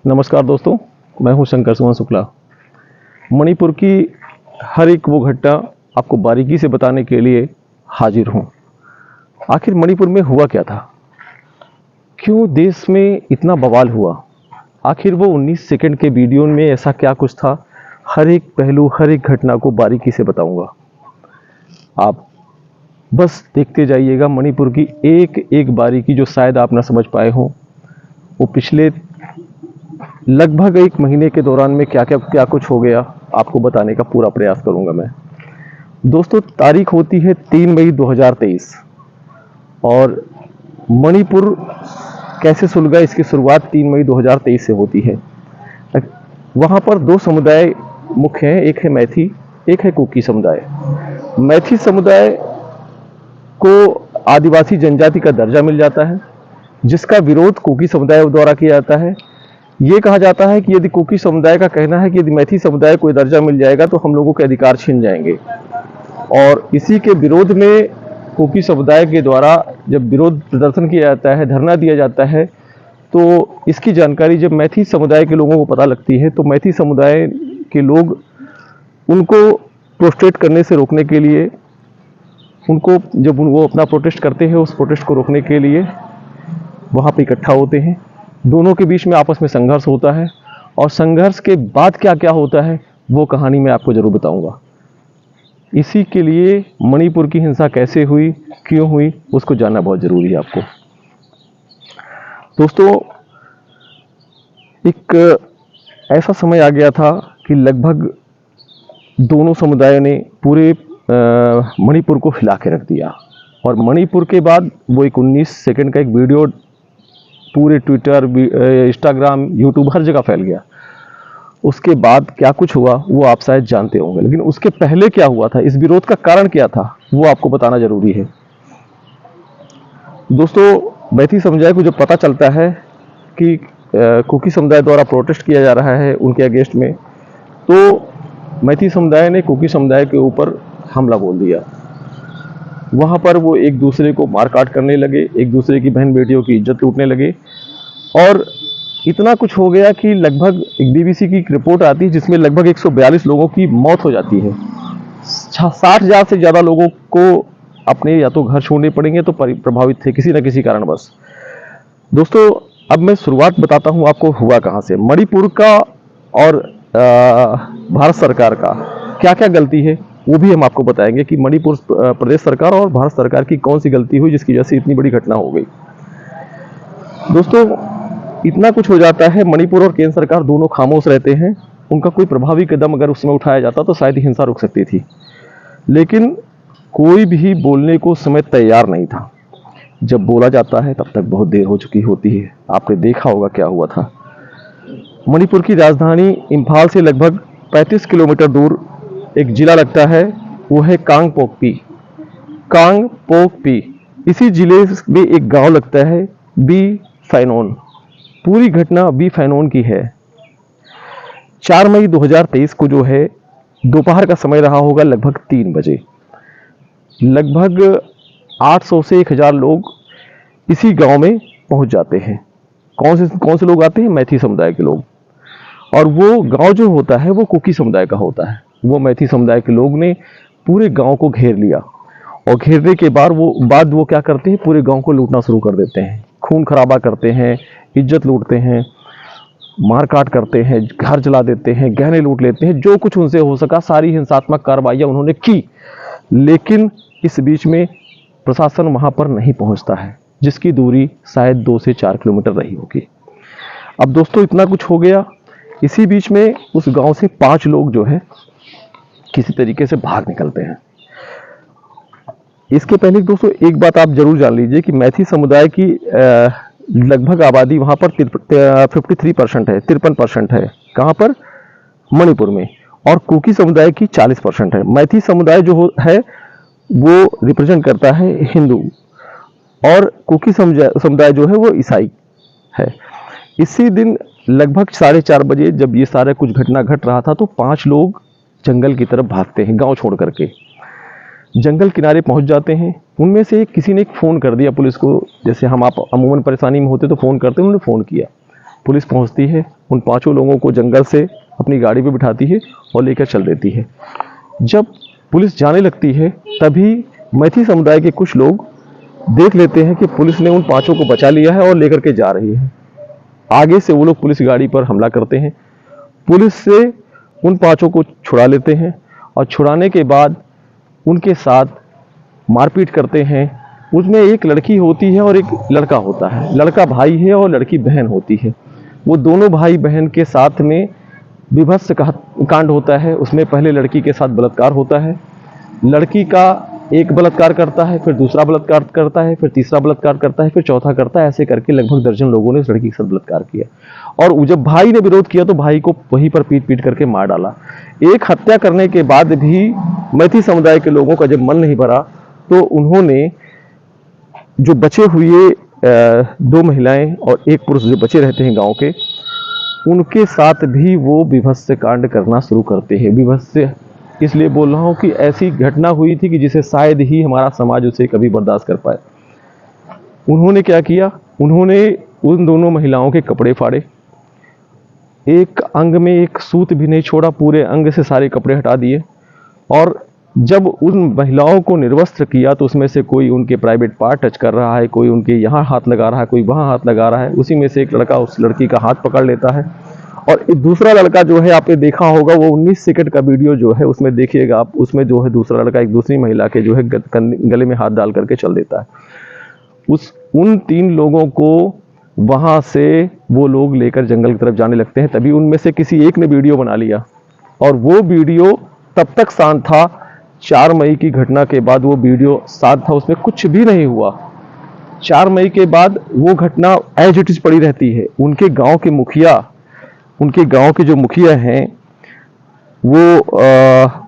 नमस्कार दोस्तों, मैं हूं शंकर सुमन शुक्ला। मणिपुर की हर एक वो घटना आपको बारीकी से बताने के लिए हाजिर हूं। आखिर मणिपुर में हुआ क्या था? क्यों देश में इतना बवाल हुआ? आखिर वो 19 सेकंड के वीडियो में ऐसा क्या कुछ था? हर एक पहलू, हर एक घटना को बारीकी से बताऊंगा। आप बस देखते जाइएगा। मणिपुर की एक एक बारीकी जो शायद आप ना समझ पाए हो, वो पिछले लगभग एक महीने के दौरान में क्या कुछ हो गया, आपको बताने का पूरा प्रयास करूंगा मैं। दोस्तों, तारीख होती है 3 मई 2023 और मणिपुर कैसे सुलगा, इसकी शुरुआत 3 मई 2023 से होती है। वहां पर दो समुदाय मुख्य हैं, एक है मैथी, एक है कुकी समुदाय। मैथी समुदाय को आदिवासी जनजाति का दर्जा मिल जाता है, जिसका विरोध कुकी समुदाय द्वारा किया जाता है। ये कहा जाता है कि यदि कुकी समुदाय का कहना है कि यदि मैथी समुदाय को दर्जा मिल जाएगा तो हम लोगों के अधिकार छीन जाएंगे, और इसी के विरोध में कुकी समुदाय के द्वारा जब विरोध प्रदर्शन किया जाता है, धरना दिया जाता है, तो इसकी जानकारी जब मैथी समुदाय के लोगों को पता लगती है तो मैथी समुदाय के लोग उनको प्रोटेस्ट करने से रोकने के लिए, उनको जब वो अपना प्रोटेस्ट करते हैं, उस प्रोटेस्ट को रोकने के लिए वहाँ पे इकट्ठा होते हैं। दोनों के बीच में आपस में संघर्ष होता है, और संघर्ष के बाद क्या क्या होता है वो कहानी मैं आपको जरूर बताऊंगा। इसी के लिए मणिपुर की हिंसा कैसे हुई, क्यों हुई, उसको जानना बहुत जरूरी है आपको। दोस्तों, एक ऐसा समय आ गया था कि लगभग दोनों समुदायों ने पूरे मणिपुर को हिला के रख दिया, और मणिपुर के बाद वो एक 19 सेकंड का एक वीडियो पूरे ट्विटर, इंस्टाग्राम, यूट्यूब हर जगह फैल गया। उसके बाद क्या कुछ हुआ वो आप शायद जानते होंगे, लेकिन उसके पहले क्या हुआ था, इस विरोध का कारण क्या था, वो आपको बताना जरूरी है। दोस्तों, मैथी समुदाय को जब पता चलता है कि कुकी समुदाय द्वारा प्रोटेस्ट किया जा रहा है उनके अगेंस्ट में, तो मैथी समुदाय ने कुकी समुदाय के ऊपर हमला बोल दिया। वहां पर वो एक दूसरे को मारकाट करने लगे, एक दूसरे की बहन बेटियों की इज्जत लूटने लगे, और इतना कुछ हो गया कि लगभग एक बीबीसी की रिपोर्ट आती है जिसमें लगभग 142 लोगों की मौत हो जाती है। 60,000 से ज्यादा लोगों को अपने या तो घर छोड़ने पड़ेंगे तो प्रभावित थे किसी न किसी कारणवश। दोस्तों, अब मैं शुरुआत बताता हूं आपको हुआ कहां से। मणिपुर का और भारत सरकार का क्या क्या गलती है वो भी हम आपको बताएंगे कि मणिपुर प्रदेश सरकार और भारत सरकार की कौन सी गलती हुई जिसकी वजह से इतनी बड़ी घटना हो गई। दोस्तों, इतना कुछ हो जाता है, मणिपुर और केंद्र सरकार दोनों खामोश रहते हैं। उनका कोई प्रभावी कदम अगर उस समय उठाया जाता तो शायद हिंसा रुक सकती थी, लेकिन कोई भी बोलने को समय तैयार नहीं था। जब बोला जाता है तब तक बहुत देर हो चुकी होती है। आपने देखा होगा क्या हुआ था। मणिपुर की राजधानी इंफाल से लगभग 35 किलोमीटर दूर एक जिला लगता है, वो है कांगपोकपी। कांगपोकपी, इसी जिले में एक गांव लगता है बी फैनोन। पूरी घटना बी फैनोन की है। 4 मई 2023 को जो है दोपहर का समय रहा होगा, लगभग 3 बजे। लगभग 800 से 1000 लोग इसी गांव में पहुंच जाते हैं। कौन से लोग आते हैं? मैथी समुदाय के लोग। और वो गांव जो होता है वो कुकी समुदाय का होता है। वो मैथी समुदाय के लोग ने पूरे गांव को घेर लिया, और घेरने के बाद वो क्या करते हैं, पूरे गांव को लूटना शुरू कर देते हैं। खून खराबा करते हैं, इज्जत लूटते हैं, मारकाट करते हैं, घर जला देते हैं, गहने लूट लेते हैं। जो कुछ उनसे हो सका सारी हिंसात्मक कार्रवाइयां उन्होंने की, लेकिन इस बीच में प्रशासन वहां पर नहीं पहुंचता है, जिसकी दूरी शायद 2 से 4 किलोमीटर रही होगी। अब दोस्तों, इतना कुछ हो गया। इसी बीच में उस गांव से 5 लोग जो है किसी तरीके से भाग निकलते हैं। इसके पहले दोस्तों एक बात आप जरूर जान लीजिए कि मैथी समुदाय की लगभग आबादी वहां पर 53% है, 53% है। कहां पर? मणिपुर में। और कुकी समुदाय की 40% है। मैथी समुदाय जो है वो रिप्रेजेंट करता है हिंदू, और कुकी समुदाय जो है वो ईसाई है। इसी दिन लगभग 4:30 बजे जब ये सारा कुछ घटना घट रहा था, तो 5 लोग जंगल की तरफ भागते हैं, गांव छोड़ करके जंगल किनारे पहुंच जाते हैं। उनमें से किसी ने एक फ़ोन कर दिया पुलिस को, जैसे हम आप अमूमन परेशानी में होते तो फ़ोन करते हैं, उन्होंने फ़ोन किया पुलिस पहुंचती है, उन 5 लोगों को जंगल से अपनी गाड़ी पे बिठाती है और लेकर चल देती है। जब पुलिस जाने लगती है तभी मैथिल समुदाय के कुछ लोग देख लेते हैं कि पुलिस ने उन 5 को बचा लिया है और लेकर के जा रही है। आगे से वो लोग पुलिस गाड़ी पर हमला करते हैं, पुलिस से उन 5 को छुड़ा लेते हैं और छुड़ाने के बाद उनके साथ मारपीट करते हैं। उसमें एक लड़की होती है और एक लड़का होता है, लड़का भाई है और लड़की बहन होती है। वो दोनों भाई बहन के साथ में विभत्स कांड होता है। उसमें पहले लड़की के साथ बलात्कार होता है, लड़की का एक बलात्कार करता है, फिर दूसरा बलात्कार करता है, फिर तीसरा बलात्कार करता है, फिर चौथा करता है। ऐसे करके लगभग दर्जन लोगों ने उस लड़की के साथ बलात्कार किया और जब भाई ने विरोध किया तो भाई को वहीं पर पीट पीट करके मार डाला। एक हत्या करने के बाद भी मैथिल समुदाय के लोगों का जब मन नहीं भरा तो उन्होंने जो बचे हुए 2 महिलाएं और 1 पुरुष जो बचे रहते हैं गांव के, उनके साथ भी वो विभत्स कांड करना शुरू करते हैं। विभत्स इसलिए बोल रहा हूं कि ऐसी घटना हुई थी कि जिसे शायद ही हमारा समाज उसे कभी बर्दाश्त कर पाए। उन्होंने क्या किया, उन्होंने उन दोनों महिलाओं के कपड़े फाड़े, एक अंग में एक सूत भी नहीं छोड़ा, पूरे अंग से सारे कपड़े हटा दिए। और जब उन महिलाओं को निर्वस्त्र किया तो उसमें से कोई उनके प्राइवेट पार्ट टच कर रहा है, कोई उनके यहाँ हाथ लगा रहा है, कोई वहाँ हाथ लगा रहा है। उसी में से एक लड़का उस लड़की का हाथ पकड़ लेता है और एक दूसरा लड़का जो है, आपने देखा होगा वो 19 सेकंड का वीडियो जो है उसमें देखिएगा आप, उसमें जो है दूसरा लड़का एक दूसरी महिला के जो है गले में हाथ डाल करके चल देता है। उन 3 लोगों को वहां से वो लोग लेकर जंगल की तरफ जाने लगते हैं। तभी उनमें से किसी एक ने वीडियो बना लिया और वो वीडियो तब तक शांत था। 4 मई की घटना के बाद वो वीडियो शांत था, उसमें कुछ भी नहीं हुआ। 4 मई के बाद वो घटना एज इट इज पड़ी रहती है। उनके गांव के मुखिया, उनके गांव के जो मुखिया हैं वो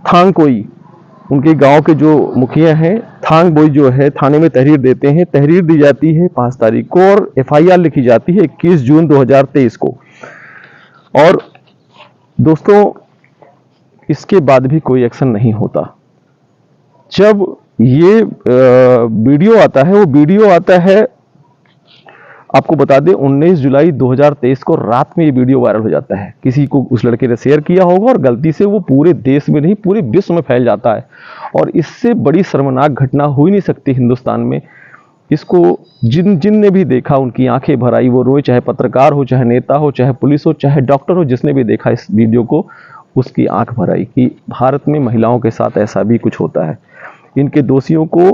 थांग कोई, उनके गांव के जो मुखिया हैं थांग बोई जो है, थाने में तहरीर देते हैं। तहरीर दी जाती है 5 तारीख को और FIR लिखी जाती है 21 जून 2023 को। और दोस्तों इसके बाद भी कोई एक्शन नहीं होता। जब ये वीडियो आता है, वो वीडियो आता है, आपको बता दें 19 जुलाई 2023 को रात में ये वीडियो वायरल हो जाता है। किसी को उस लड़के ने शेयर किया होगा और गलती से वो पूरे देश में नहीं पूरे विश्व में फैल जाता है। और इससे बड़ी शर्मनाक घटना हो ही नहीं सकती हिंदुस्तान में। इसको जिन ने भी देखा उनकी आंखें भर आई, वो रोए, चाहे पत्रकार हो, चाहे नेता हो, चाहे पुलिस हो, चाहे डॉक्टर हो, जिसने भी देखा इस वीडियो को उसकी आंख भर आई कि भारत में महिलाओं के साथ ऐसा भी कुछ होता है। इनके दोषियों को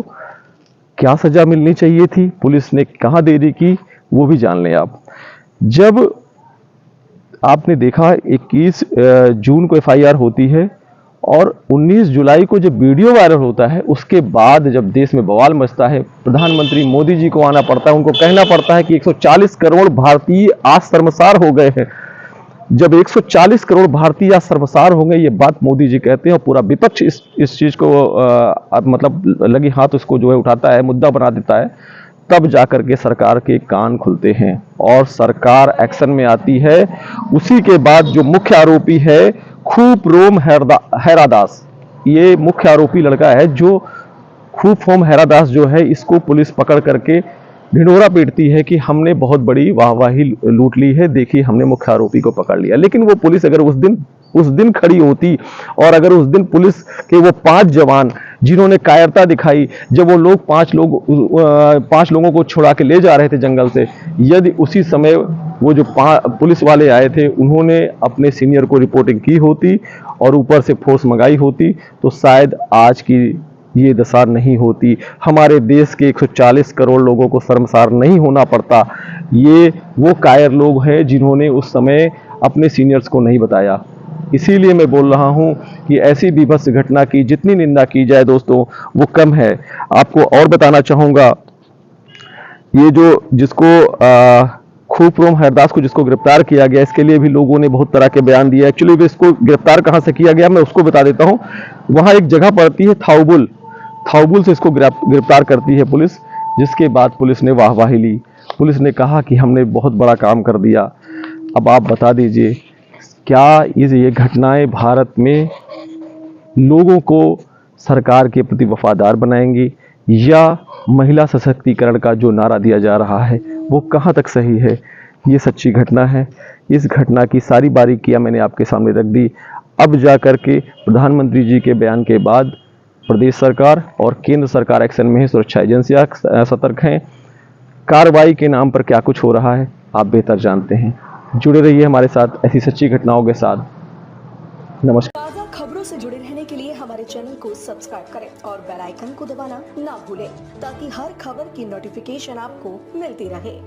क्या सजा मिलनी चाहिए थी, पुलिस ने कहाँ देरी की, वो भी जान लें आप। जब आपने देखा 21 जून को FIR होती है और 19 जुलाई को जब वीडियो वायरल होता है, उसके बाद जब देश में बवाल मचता है, प्रधानमंत्री मोदी जी को आना पड़ता है, उनको कहना पड़ता है कि 140 करोड़ भारतीय आज शर्मसार हो गए हैं। जब 140 करोड़ भारतीय आज शर्मसार होंगे, ये बात मोदी जी कहते हैं और पूरा विपक्ष इस चीज को मतलब लगी हाथ उसको जो है उठाता है, मुद्दा बना देता है। तब जाकर के सरकार के कान खुलते हैं और सरकार एक्शन में आती है। उसी के बाद जो मुख्य आरोपी है खूफरोम हैरादास, ये मुख्य आरोपी लड़का है जो खूफरोम हैरादास जो है, इसको पुलिस पकड़ करके ढिंढोरा पीटती है कि हमने बहुत बड़ी वाहवाही लूट ली है, देखिए हमने मुख्य आरोपी को पकड़ लिया। लेकिन वो पुलिस अगर उस दिन खड़ी होती और अगर उस दिन पुलिस के वो 5 जवान जिन्होंने कायरता दिखाई, जब वो लोग 5 लोगों को छुड़ा के ले जा रहे थे जंगल से, यदि उसी समय वो जो पुलिस वाले आए थे उन्होंने अपने सीनियर को रिपोर्टिंग की होती और ऊपर से फोर्स मंगाई होती, तो शायद आज की ये दशा नहीं होती। हमारे देश के 140 करोड़ लोगों को शर्मसार नहीं होना पड़ता। ये वो कायर लोग हैं जिन्होंने उस समय अपने सीनियर्स को नहीं बताया। इसीलिए मैं बोल रहा हूं कि ऐसी बीभत्स घटना की जितनी निंदा की जाए दोस्तों वो कम है। आपको और बताना चाहूंगा, ये जो जिसको खूफरोम हैरादास को जिसको गिरफ्तार किया गया, इसके लिए भी लोगों ने बहुत तरह के बयान दिए। एक्चुअली इसको गिरफ्तार कहां से किया गया मैं उसको बता देता हूं। वहां एक जगह पड़ती है थाउबुल से इसको गिरफ्तार करती है पुलिस, जिसके बाद पुलिस ने वाहवाही ली। पुलिस ने कहा कि हमने बहुत बड़ा काम कर दिया। अब आप बता दीजिए, क्या ये घटनाएं भारत में लोगों को सरकार के प्रति वफादार बनाएंगी, या महिला सशक्तिकरण का जो नारा दिया जा रहा है वो कहां तक सही है? ये सच्ची घटना है। इस घटना की सारी बारीकियां मैंने आपके सामने रख दी। अब जा कर के प्रधानमंत्री जी के बयान के बाद प्रदेश सरकार और केंद्र सरकार एक्शन में है, सुरक्षा एजेंसियां सतर्क हैं। कार्रवाई के नाम पर क्या कुछ हो रहा है आप बेहतर जानते हैं। जुड़े रहिए हमारे साथ ऐसी सच्ची घटनाओं के साथ। नमस्कार। ताज़ा खबरों से जुड़े रहने के लिए हमारे चैनल को सब्सक्राइब करें और बेल आइकन को दबाना ना भूलें ताकि हर खबर की नोटिफिकेशन आपको मिलती रहे।